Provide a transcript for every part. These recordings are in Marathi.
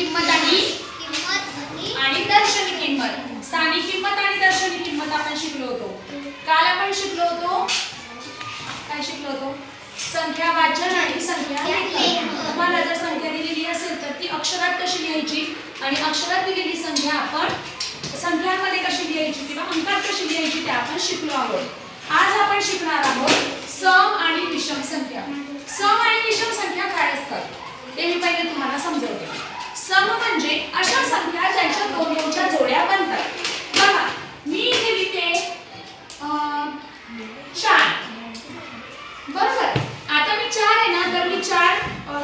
किंमत आणि दर्शनी किंमत. स्थानिक किंमत आणि दर्शनी किंमत आपण शिकलो होतो. काल आपण शिकलो होतो, काय शिकलो होतो? संख्या वाचन आणि संख्या लेखन. तुम्हाला जर संख्या दिलेली असेल तर ती अक्षरात कशी लिहायची आणि अक्षरात दिलेली संख्या आपण संख्यांमध्ये कशी लिहायची किंवा अंकात कशी लिहायची ते आपण शिकलो आहोत. आज आपण शिकणार आहोत सम आणि विषम संख्या. सम आणि विषम संख्या काय असतात ते मी पहिले तुम्हाला समजवते. सम म्हणजे अशा संख्या ज्यांच्या दोनच्या जोड्या बनतात. बघा मी इथे लिहिते 4, बरोबर. आता मी 4 आहे ना, तर मी 4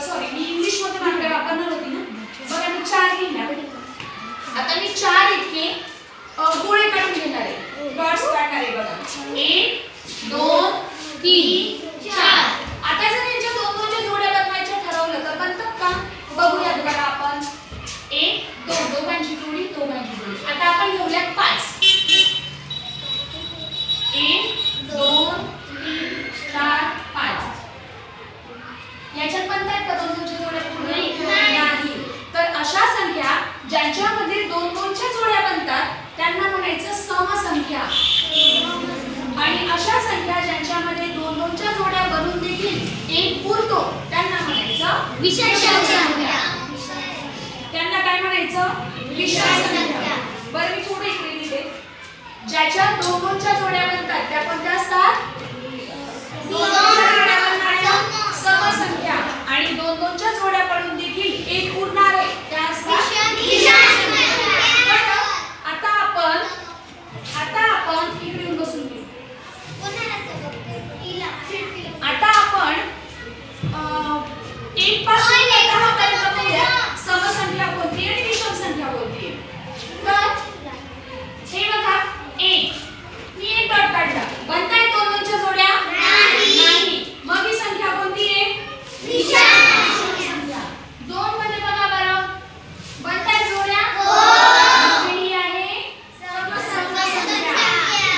सॉरी मी इंग्लिश मध्ये मार्कर वापरणार होती ना. बघा मी 4 लिहिणार. आता मी 4 इतके गोळे काढून घेणार आहे, डॉट्स काढणार आहे. बघा 1 2 3 4. आता जर यांच्या दोनच्या जोड्या बनवायच्या ठरवलं तर बनतात का बघूयात. बघा आपण 1 2 दोघांची जोडी दोघांची जोडी. आता आपण घेऊयात 5. 1 2 3 4 5. याच्यात बनतात का दोनच्या जोड्या? नाही. तर अशा संख्या ज्यांच्यामध्ये दोनच्या जोड्या बनतात त्यांना म्हणायचं समसंख्या. आणि अशा संख्या ज्यांच्यामध्ये दोनच्या जोड्या बनून देखील एक पुरतो त्यांना म्हणायचं विषम संख्या. त्यांना काय म्हणायचं? विषम संख्या. बरं मी थोडं इकडे लिहिते. ज्याच्या दोनच्या जोड्या बनतात त्या कोणत्या असतात? दोनच्या जोड्या बनणाऱ्या समसंख्या. आणि दोनच्या जोड्या पडून देखील एक उरणार आहे त्या असतात विषम संख्या. आता आपण इकडे येऊन बसून घेऊ. आता आपण 1 पासून 10 पर्यंत बघूया समसंख्या कोणती आणि विषम संख्या कोणती. तर हे बघा 1 मी एक डॉट काढला. बनताय दोनच्या जोड्या? नाही. मग ही संख्या कोणती आहे? विषम संख्या. 2 मध्ये बघा बरं बनताय जोड्या? ही आहे समसंख्या.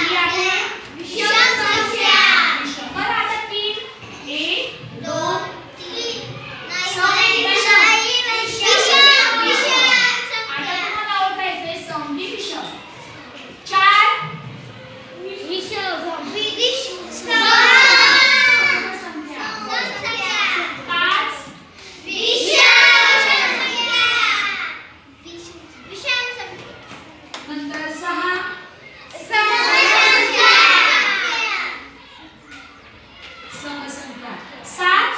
ही आहे विषम संख्या. बरं आता 3 1 2 3 सम विषम. आता तुम्हाला ओळखायचंय सम विषम. 4 समसंख्या. 5 नंतर 6 समसंख्या. 7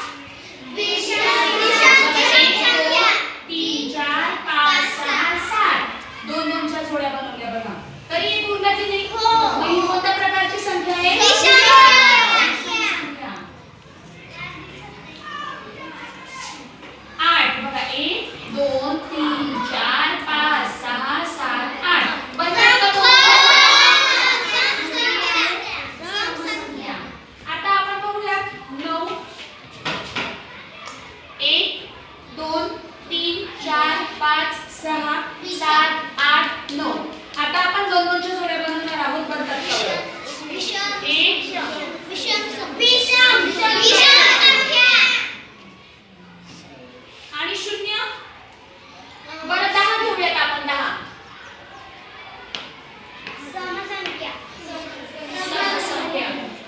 1 2 3 4 5 6 7. दोनच्या जोड्या बनवल्या बघा. तरी एक उरला की नाही? मग ही कोणत्या प्रकारची संख्या आहे? विषम संख्या. 8 बघा 1 2 3 4 5 6 7 8. बनतात का दोन? समसंख्या. आता आपण बघूयात 9 1 2 3 4 5 6 7 8 9. आता आपण दोनच्या जोड्या बनवणार आहोत. बनतात का? 1 आणि 0. बरं 10 घेऊयात आपण. 10 समसंख्या.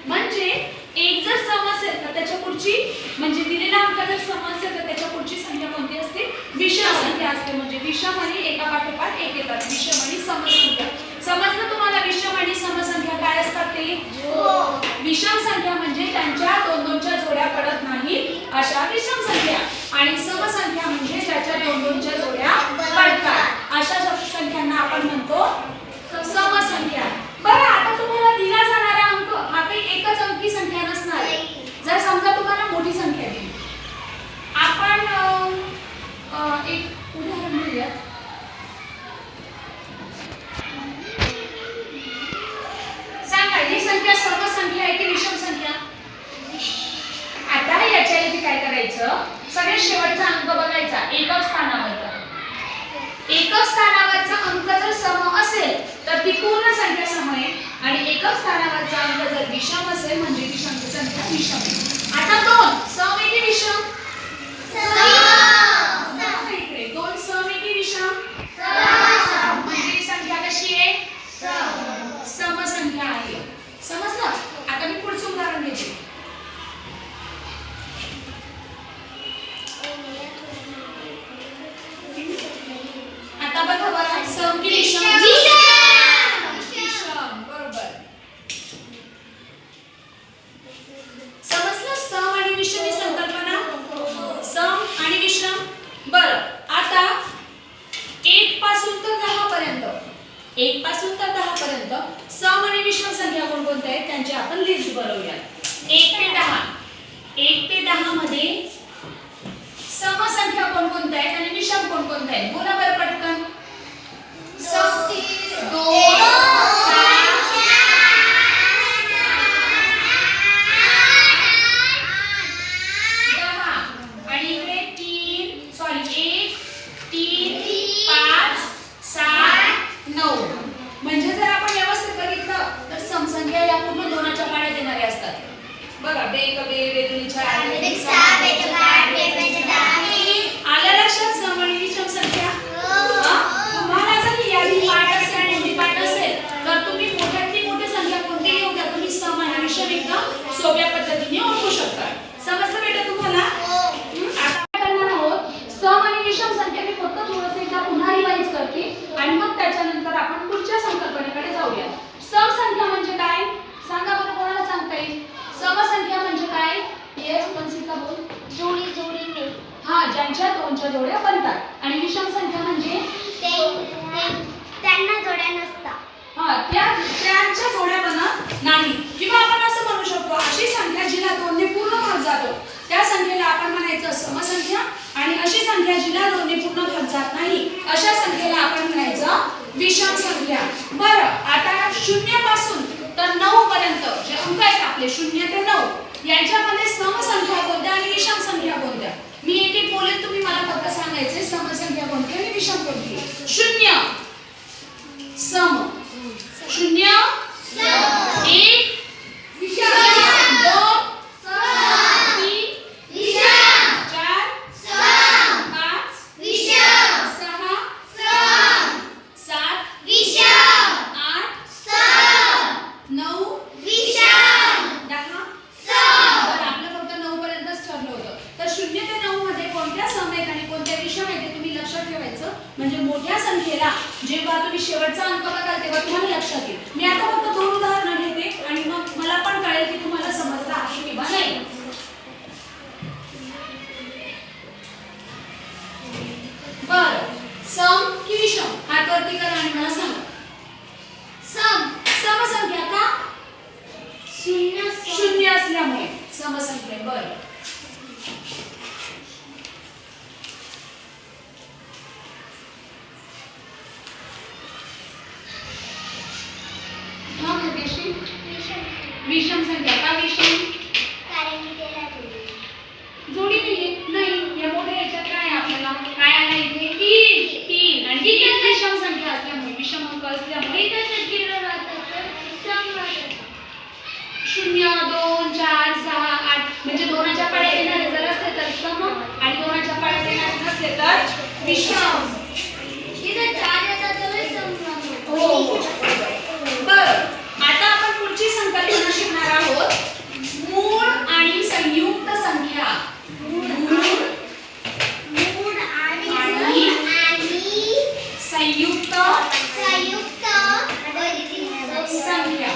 म्हणजे एक जर सम असेल तर त्याच्या पुढची म्हणजे दिलेला अंक जर सम असेल तर त्याच्या पुढची संख्या कोणती असते? विषम संख्या असते. म्हणजे विषम आणि एका पाठोपाठ एक येतात. विषम आणि समसंख्या. समजलं तुम्हाला विषम आणि समसंख्या काय असतात ते? विषम संख्या म्हणजे त्यांच्या दोनच्या जोड्या पडत नाहीत अशा विषम संख्या. आणि समसंख्या म्हणजे ज्याच्या दोनच्या जोड्या पडतात अशा संख्यांना आपण म्हणतो समसंख्या. बरं आता तुम्हाला दिला जाणारा अंक हा काही एकच अंकी संख्या नसणार आहे. जर समजा तुम्हाला मोठी संख्या दिली, आपण एक उदाहरण घेऊया. सांगा ही संख्या समसंख्या आहे की विषम संख्या? आता याच्या इथे काय करायचं? सगळ्यात शेवटचा अंक बघायचा एकक स्थानावरचा. एकक स्थानावरचा अंक जर सम असेल तर ती पूर्ण संख्या सम आहे. आणि एकक स्थानावरचा अंक जर विषम असेल म्हणजे ती संख्या विषम आहे. आता 2 सम आहे की विषम? सम. इकडे 2 सम आहे की बघा बेक बे बेदुनी चार बेदुनी सहा बेदुनी आठ बेदुनी दहा. आल्या लक्षात सम आणि विषम संख्या? तुम्हाला जर यादी पाठ असेल आणि हिंदी पाठ असेल तर तुम्ही मोठ्यातली मोठी संख्या कोणती घेऊ द्या, तुम्ही सम आणि विषम एकदम सोप्या पद्धतीने ओळखू शकता. समजलं बेटा तुम्हाला? आता करणार आहोत सम आणि विषम संख्या. मी फक्त थोडंसं एकदा पुन्हा रिवाइज करते आणि मग त्याच्यानंतर आपण पुढच्या संकल्पनेकडे जाऊया. सम संख्या म्हणजे काय सांगा बरं, कोणाला सांगता येईल? सम संख्या म्हणजे काय? येस मनसिका बोल. जोडी जोडीने. हा, ज्यांच्या दोनच्या जोड्या बनतात. आणि विषम संख्या म्हणजे त्यांना जोड्या नसतात. हा, त्यांच्या जोड्या बनत नाही. किंवा आपण असं म्हणू शकतो अशी संख्या जिला दोनने पूर्ण भाग जातो त्या संख्येला आपण म्हणायचं समसंख्या. आणि अशी संख्या जिला दोनने पूर्ण भाग जात नाही अशा संख्येला आपण म्हणायचं विषम संख्या. बरं, आता 0 पासून तर 9 पर्यंत जे अंक आहेत आपले 0 ते 9 यांच्यामध्ये समसंख्या कोणत्या आणि विषम संख्या कोणत्या? मी एक एक बोलेन, तुम्ही मला फक्त सांगायचे समसंख्या कोणती आणि विषम कोणती. 0 सम, 0 1 विषम, 2 3 विषम, 4 सम, 5 विषम, 6 सम, 7 विषम, 8 सम, 9 विषम, 10. सम. तर आपलं फक्त 9 पर्यंतच ठरलं होतं. तर 0 ते 9 मध्ये कोणत्या सम आहेत आणि कोणत्या विषम आहेत ते तुम्ही लक्षात ठेवायचं. म्हणजे मोठ्या संख्येला जेव्हा तुम्ही शेवटचा अंक बघाल तेव्हा तुम्हाला लक्षात येईल. मी आता फक्त 2 उदाहरणं घेते आणि मग मला पण कळेल की तुम्हाला समजलं आहे किंवा नाही. बरं, सम की विषम? हात वरती करा आणि मला सांगा. सम. समसंख्या का? शून्य. 0 असल्यामुळे समसंख्या. बरं, विषम संख्या का? विषम कारण की त्याला जोडी. जोडी नाही. या मोठ्या याच्यात काय आहे आपल्याला? काय आला इथे? 3 आणि ती विषम संख्या असल्यामुळे विषम अंक असल्यामुळे 0 2 4 6 8 म्हणजे 2च्या पाड्यात येणारे जर असले तर सम आणि 2च्या पाड्यात येणारे नसले तर विषम. इथे 4 येतात तर सम. हो. बरं, आता आपण पुढची संकल्पना शिकणार आहोत. मूळ आणि संयुक्त संख्या. मूळ आणि संयुक्त संख्या.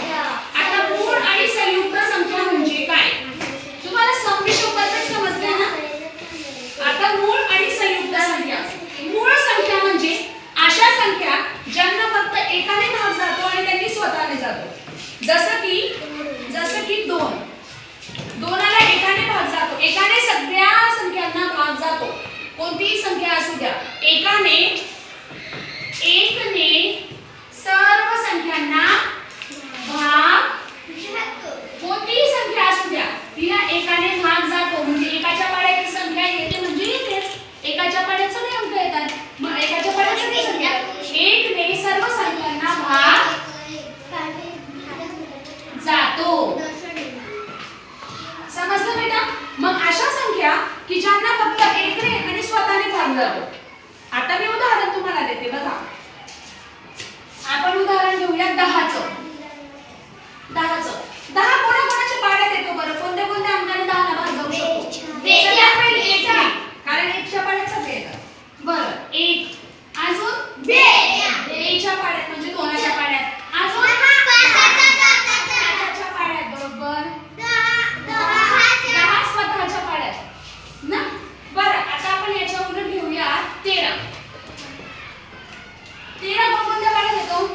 आता मूळ आणि संयुक्त संख्या म्हणजे काय? तुम्हाला सम विषम पद्धत समजल्या ना? आता मूळ आणि संयुक्त संख्या. मूळ संख्या म्हणजे अशा संख्या ज्यांना फक्त एकाने भाग जातो आणि त्यांनी स्वतःने जातो. जसं की 2. 2ला एकाने भाग जातो. एकाने सगळ्या संख्यांना भाग जातो. कोणतीही संख्या असू द्या, एकने सर्व संख्यांना भाग, कोणतीही संख्या असू द्या तिला एकाने भाग जातो. म्हणजे एकाच्या पाड्याची संख्या येते म्हणजे येतेच. एकाच्या पाड्यात सगळे अंक येतात. मग एकाच्या पाड्यात सगळी संख्या. एकने सर्व संख्यांना भाग जातो. समजलं बेटा? मग अशा संख्या की ज्यांना फक्त एकने आणि स्वतःने भाग जातो. आता मी उदाहरण तुम्हाला देते बघा. आपण उदाहरण घेऊया 10चं. 10 कोणाकोणाच्या पाड्यात येतो बरं? कोणत्या कोणत्या अंकाने 10ला भाग जाऊ शकतो? सगळ्यात पहिले 1 ने, कारण 1च्या पाड्यात सगळे येतात. बरं, 1 अजून 2 च्या पाड्यात म्हणजे 2च्या पाड्यात अजून 5च्या पाड्यात बरोबर 10 स्वतःच्या पाड्यात ना. बरं, आता आपण याच्या उलट घेऊया 13. 13 कोणत्या पाड्यात येतो?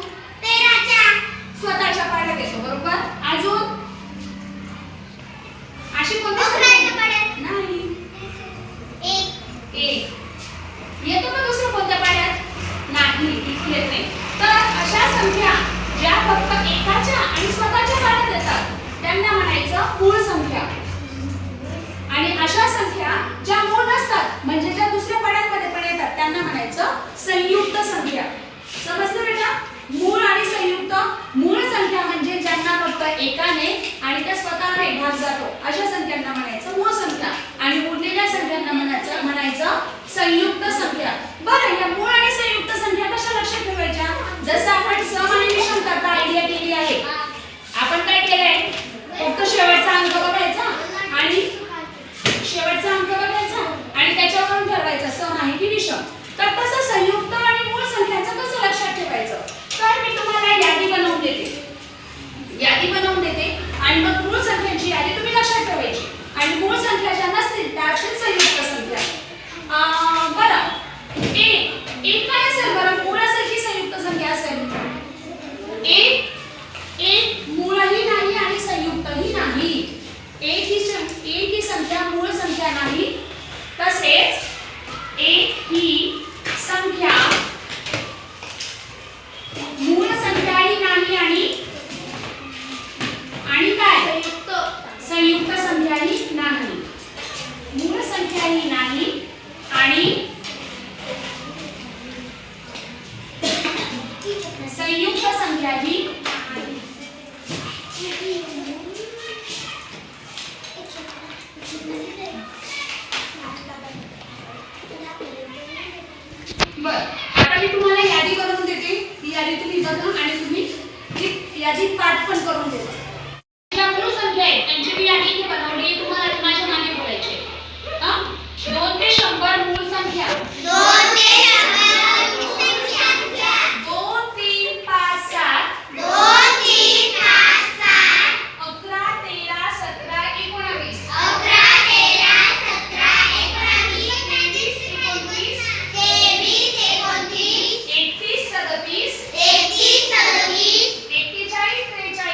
स्वतःच्या पाड्यात येतो बरोबर. अजून अशी कोणती नाही? 1 येतो का दुसरं कोणत्या पाड्यात? नाही, इथे येत नाही. तर अशा संख्या ज्या फक्त एकाच्या आणि स्वतःच्या पाड्यात येतात त्यांना म्हणायचं मूळ संख्या. आणि अशा संख्या ज्या मूळ नसतात म्हणजे ज्या दुसऱ्या पाड्यांमध्ये पण येतात त्यांना म्हणायचं संयुक्त संख्या. समजलं बेटा? मूळ आणि संयुक्त. मूळ संख्या म्हणजे ज्यांना फक्त एकाने आणि त्या स्वतःने भाग जातो संख्यांना म्हणायचं मूळ संख्या आणि उरलेल्या संख्यांना म्हणायचं संयुक्त संख्या. बरं, या मूळ आणि संयुक्त संख्या कशा लक्षात ठेवायच्या? जसं आपण सम आणि विषम करता आयडिया केली आहे. आपण काय केलंय? फक्त शेवटचा अंक बघायचा आणि त्याच्यावरून ठरवायचं सम आहे की विषम. तर तसं संयुक्त आणि मूळ संख्यांचं कसं लक्षात ठेवायचं? तर मी तुम्हाला यादी बनवून देते आणि मग मूळ संख्यांची यादी तुम्ही लक्षात ठेवायची आणि मूळ संख्या ज्या नसतील त्या असतील संयुक्त संख्या. बरं, एक काय असेल बरं? मूळ असेल की संयुक्त संख्या असेल? एक मूळही नाही आणि संयुक्तही नाही. एक ही संख्या मूळ संख्या नाही, तसेच एक ही संख्या मूळ संख्याही नाही आणि काय संयुक्त संख्याही नाही. मूळ संख्याही नाही आणि संयुक्त संख्याही बर. आता मी तुम्हाला यादी बनवून देते. ही यादी तुम्ही बघा आणि तुम्ही ती यादी पाठ पण करून देता. ज्या मूळ संख्या आहेत त्यांची मी यादी इथे बनवली. तुम्हाला माझ्या मागे बोलायचे. 2 ते 100 मूळ संख्या. 2, 3, 5, 7. 11, 13, 17, 19. 31, 37, 41, 43, 47,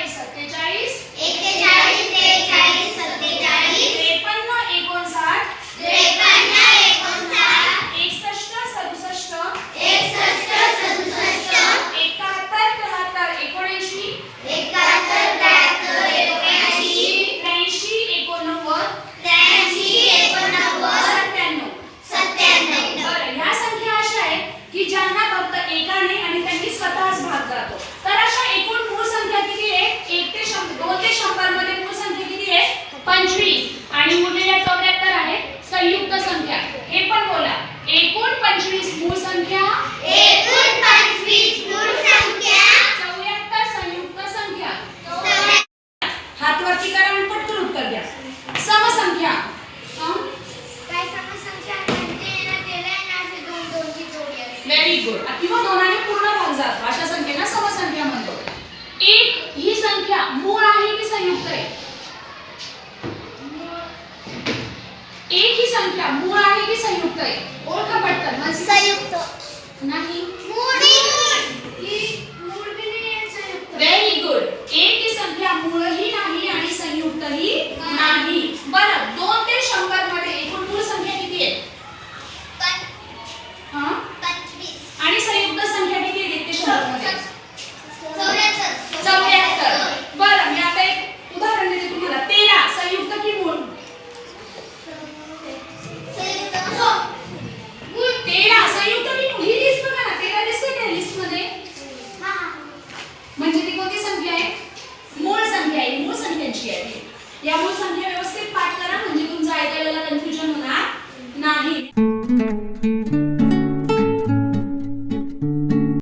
25 आणि उरलेल्या 74 आहे संयुक्त संख्या. हे पण बोला. एकूण 25 मूळ संख्या, 74 संयुक्त संख्या. हात वरती करा आणि पटकन उत्तर द्या. समसंख्या. Very good. किंवा दोनाने पूर्ण भाग जातो अशा संख्येला समसंख्या म्हणतो. एक ही संख्या मूळ आहे की संयुक्त आहे? एक ही संख्या मूळ आहे की संयुक्त आहे? ओळखा पटकन. संयुक्त नाही. संयुक्त. Very good. एक ही संख्या मूळही नाही आणि संयुक्तही नाही. बरं, 2 ते 100 मध्ये एकूण मूळ संख्या किती आहे? 25. आणि संयुक्त संख्या किती आहे ते 100 मध्ये? 74. 74. बरं, मी आता एक उदाहरण देते तुम्हाला. 13 संयुक्त की मूळ? 13 संयुक्त की मूळ? ही लिस्ट बघा ना. 13 दिसते का लिस्ट मध्ये? म्हणजे ती कोणती संख्या आहे? मूळ संख्या आहे. मूळ संख्यांची आहे. या मूळ संख्या व्यवस्थित पाठ करा म्हणजे तुमचं ऐकायला कन्फ्युजन होणार नाही.